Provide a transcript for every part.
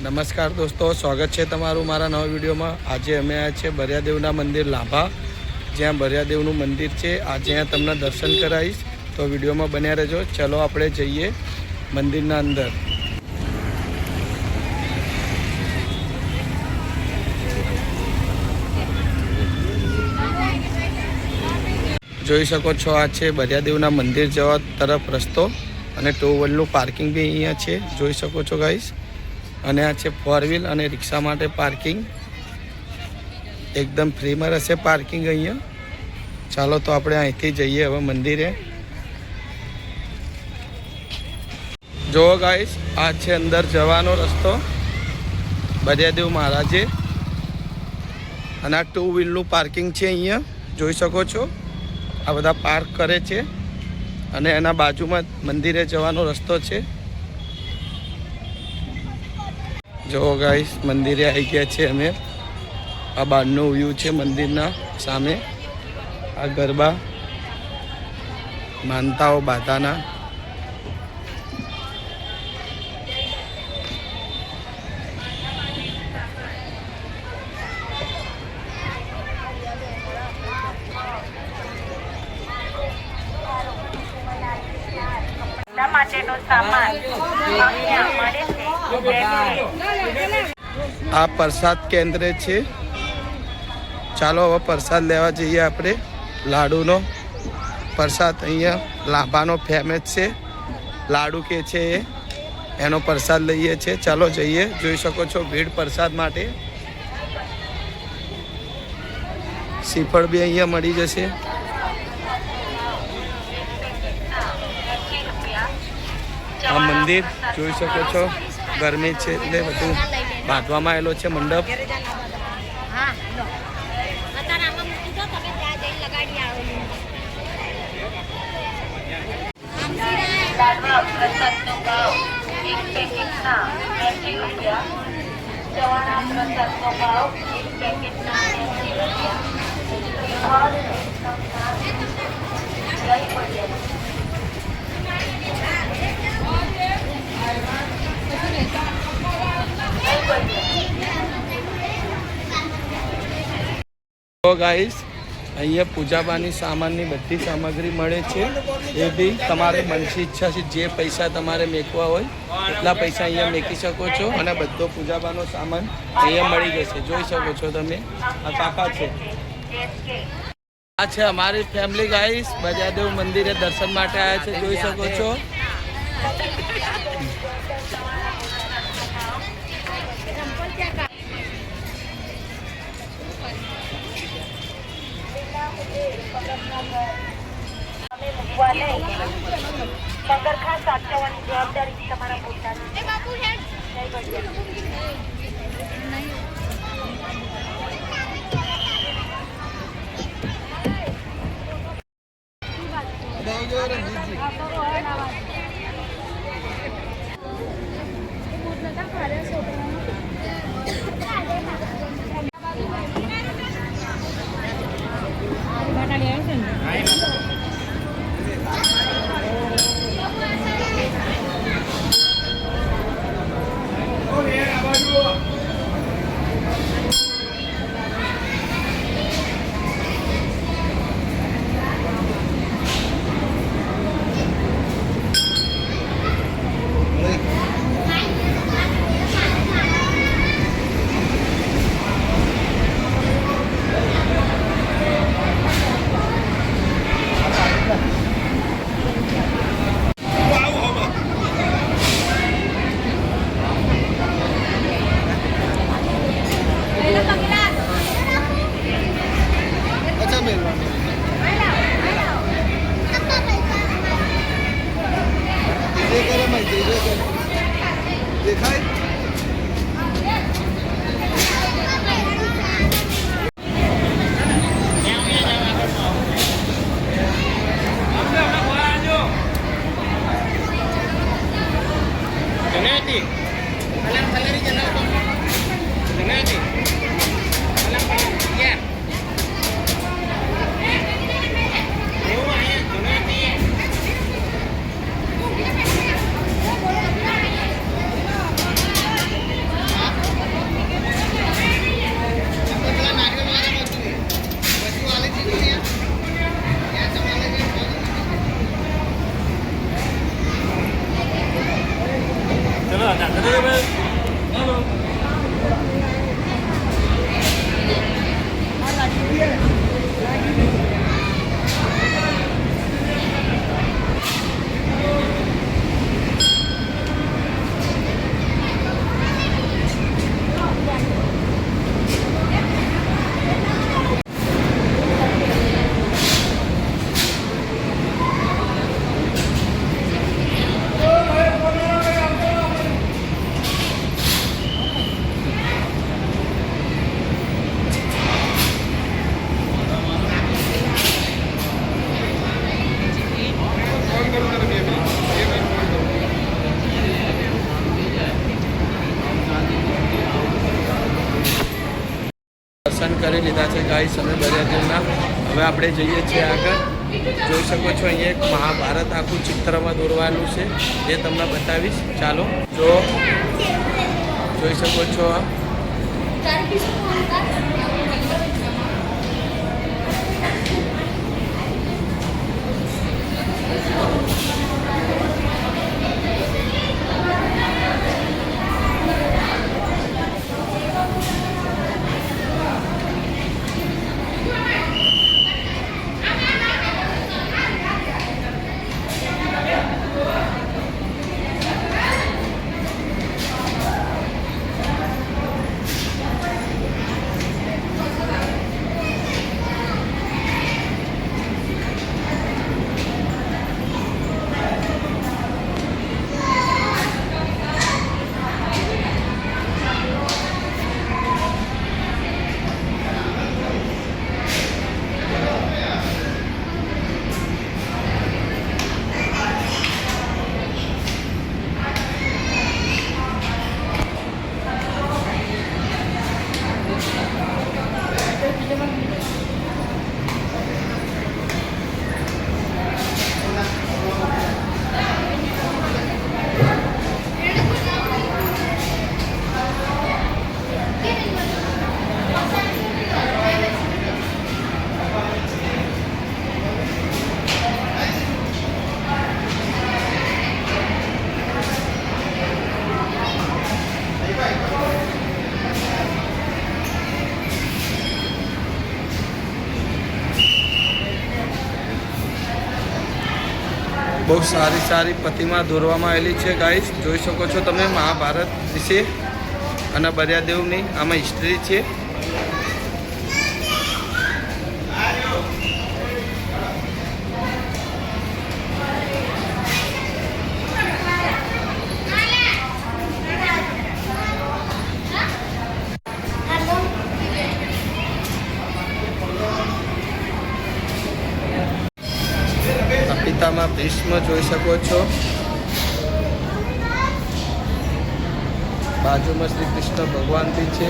નમસ્કાર દોસ્તો, સ્વાગત છે તમારું મારા નવા વિડીયોમાં। આજે અમે આવ્યા છે ભર્યાદેવના મંદિર લાભા, જ્યાં ભર્યાદેવનું મંદિર છે। આજે અહીંયા તમને દર્શન કરાવીશ, તો વિડીયોમાં બન્યા રહેજો। ચલો આપણે જઈએ મંદિરના અંદર। જોઈ શકો છો, આ છે ભર્યાદેવના મંદિર જવા તરફ રસ્તો, અને ટુ વ્હીલનું પાર્કિંગ બી અહીંયા છે, જોઈ શકો છો ગાઈસ। અને આ છે 4 વ્હીલ અને રિક્ષા માટે પાર્કિંગ, એકદમ ફ્રીમાં રહેશે પાર્કિંગ અહીંયા। ચાલો તો આપણે અહીંથી જઈએ હવે મંદિરે। જો ગાઈસ, આ છે અંદર જવાનો રસ્તો ભર્યાદેવ મહારાજે, અને આ 2 વ્હીલનું પાર્કિંગ છે અહીંયા, જોઈ શકો છો। આ બધા પાર્ક કરે છે, અને એના બાજુમાં મંદિરે જવાનો રસ્તો છે। જો ગાઈસ, મંદિરે આવી ગયા છે અમે। આ બહારનો વ્યૂ છે મંદિરના સામે। આ ગરબા માનતાઓ બાધાના। આ પ્રસાદ કેન્દ્ર છે। ચાલો હવે પ્રસાદ લેવા જઈએ આપણે। લાડુનો પ્રસાદ અહીંયા લાભાનો ફેમસ છે, લાડુ કે છે એનો પ્રસાદ લઈએ છીએ। ચાલો જઈએ। જોઈ શકો છો ભીડ પ્રસાદ માટે। શ્રીફળ બી અહીંયા મળી જશે। આ મંદિર જોઈ શકો છો, ગરમી છે એટલે બધું બાંધવામાં આવેલો છે મંડપ। તો ગાઈસ, અહીંયા પૂજાપાની સામાનની બધી સામગ્રી મળે છે। એ બી તમારે મનથી ઈચ્છા છે, જે પૈસા તમારે મેકવા હોય એટલા પૈસા અહીંયા મેકી શકો છો, અને બધો પૂજાપાનો સામાન અહીંયા મળી જશે। જોઈ શકો છો તમે, આ કાકા છે, આ છે અમારી ફેમિલી ગાઈસ। ભર્યાદેવ મંદિરે દર્શન માટે આવ્યા છે, જોઈ શકો છો। પગરખા સાચવવાની જવાબદારી તમારા પોતાની। દર્શન કરી લીધા છે ગાઈસ અમે દરિયાદેવના. હવે આપણે જઈએ છીએ આગળ. જોઈ શકો છો અહીંયા એક મહાભારત આખું ચિત્રમાં દોરવાનું છે, જે તમને બતાવીશ. ચાલો જોઈ શકો છો. બહુ સારી પ્રતિમા દોરવામાં આવેલી છે ગાઈસ. જોઈ શકો છો તમે મહાભારત વિશે અને દરિયાદેવની આમાં હિસ્ટ્રી છે. પિતામાં ભીષ્મ જોઈ શકો છો. બાજુમાં શ્રી કૃષ્ણ ભગવાન બી છે.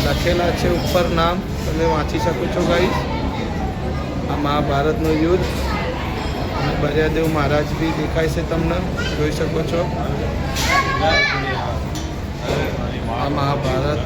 લખેલા છે ઉપર નામ, તમે વાંચી શકો છો ગાઈસ. આ મહાભારતનું યુદ્ધ અને દરિયાદેવ મહારાજ બી દેખાય છે તમને, જોઈ શકો છો. આ મહાભારત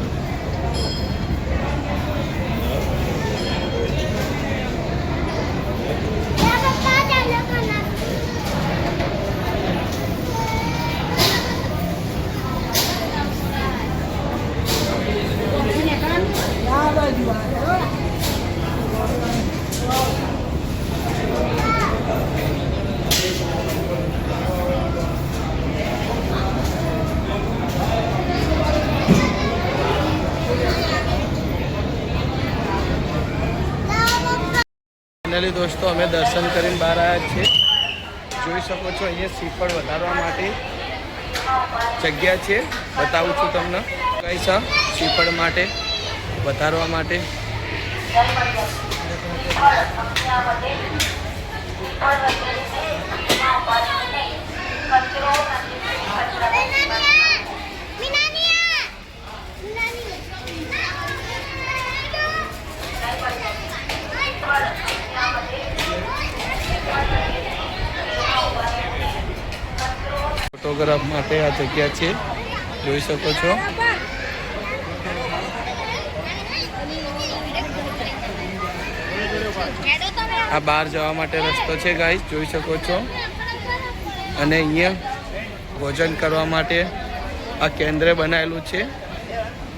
ફાઇનલી દોસ્તો અમે દર્શન કરીને બહાર આવ્યા છીએ. જોઈ શકો છો અહીંયા શ્રીફળ વધારવા માટે જગ્યા છે, બતાવું છું તમને. કઈ છે શ્રીફળ માટે વધારવા માટે. ફોટોગ્રાફ માટે આ જગ્યા છે, જોઈ શકો છો. આ બહાર જવા માટે રસ્તો છે ગાઈસ, જોઈ શકો છો. અને અહીંયા ભોજન કરવા માટે આ કેન્દ્ર બનાવેલું છે.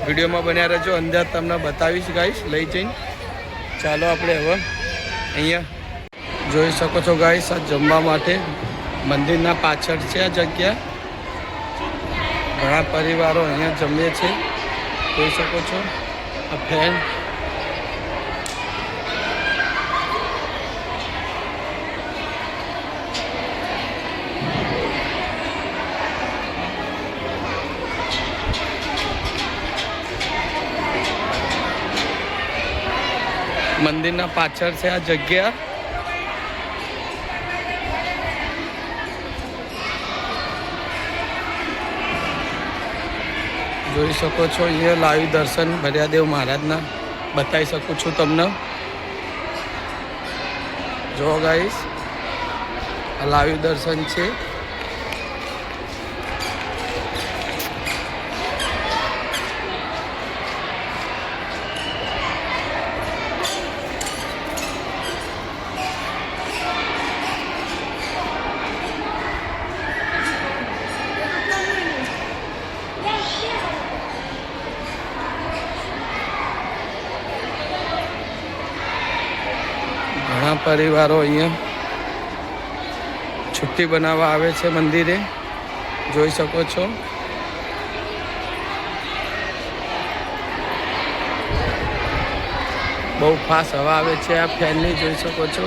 વિડીયોમાં બન્યા રહેજો, અંદર તમને બતાવીશ ગાઈસ લઈ જઈને. ચાલો આપણે હવે અહીંયા જોઈ શકો છો ગાઈસ, આ જમવા માટે મંદિરના પાછળ છે આ જગ્યા. ઘણા પરિવારો અહીંયા જમે છે, જોઈ શકો છો. આ ફેન મંદિરના પાછળ છે આ જગ્યા. જોઈ શકો છો અહીંયા લાઈવ દર્શન ભર્યાદેવ મહારાજના બતાવી શકું છું તમને. જો ગાઈસ, આ લાઈવ દર્શન છે. ઘણા પરિવારો અહીંયા છુટ્ટી બનાવવા આવે છે મંદિરે, જોઈ શકો છો. બહુ ફાસ્ટ હવા આવે છે આ ફેનની, જોઈ શકો છો.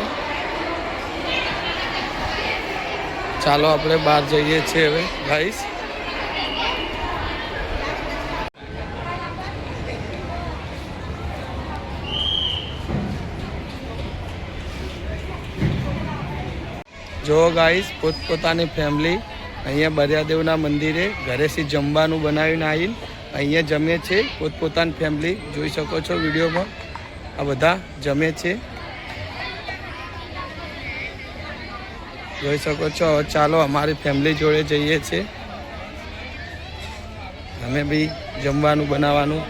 ચાલો આપણે બહાર જઈએ છીએ હવે ગાઈસ. જો ગાઈસ, પોતપોતાની ફેમિલી અહીંયા બરિયાદેવના મંદિરે ઘરેથી જમવાનું બનાવીને આવીને અહીંયા જમે છે. પોતપોતાની ફેમિલી જોઈ શકો છો વિડીયોમાં, આ બધા જમે છે, જોઈ શકો છો. હવે ચાલો અમારી ફેમિલી જોડે જઈએ છીએ. અમે બી જમવાનું બનાવવાનું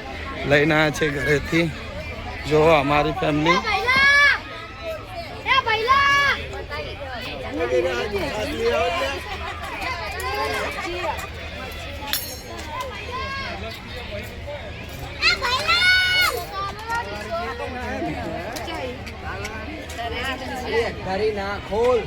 લઈને આવ્યા છે ઘરેથી. જો અમારી ફેમિલી કરી ના ખોલ.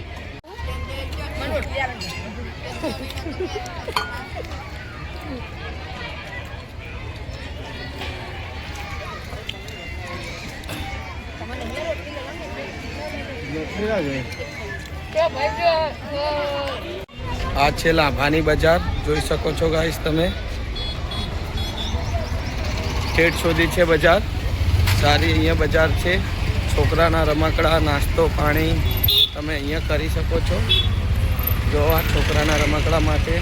આ છે લાભાની બજાર, જોઈ શકો છો ગાઈસ તમે. ઠેઠ સુધી છે બજાર, સારી અહીંયા બજાર છે. છોકરાના રમકડા, નાસ્તો પાણી તમે અહીંયા કરી શકો છો. જો આ છોકરાના રમકડા માટે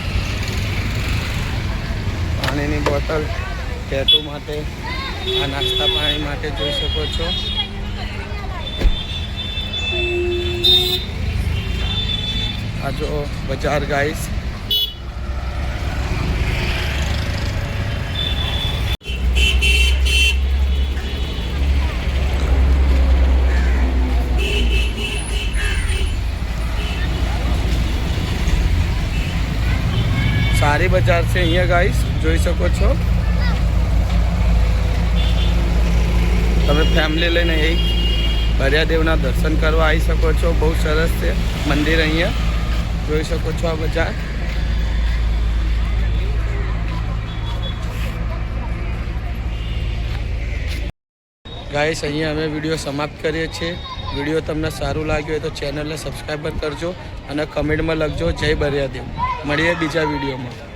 પાણીની બોટલ, ટેટુ માટે, આ નાસ્તા પાણી માટે જોઈ શકો છો. આ જો બજાર ગાઈસ. સારી બજાર છે અહીંયા ગાઈસ, જોઈ શકો છો. તમે ફેમિલી લઈને એક બરિયાદેવના દર્શન કરવા આવી શકો છો. બહુ સરસ છે મંદિર અહીંયા, જોઈ શકો છો આ બજાર. ગાઈસ, અહીંયા અમે વિડીયો સમાપ્ત કરીએ છીએ. વિડીયો તમને સારું લાગ્યું હોય તો ચેનલને સબસ્ક્રાઈબર કરજો અને કમેન્ટમાં લખજો જય બરિયાદેવ. મળીએ બીજા વિડીયોમાં.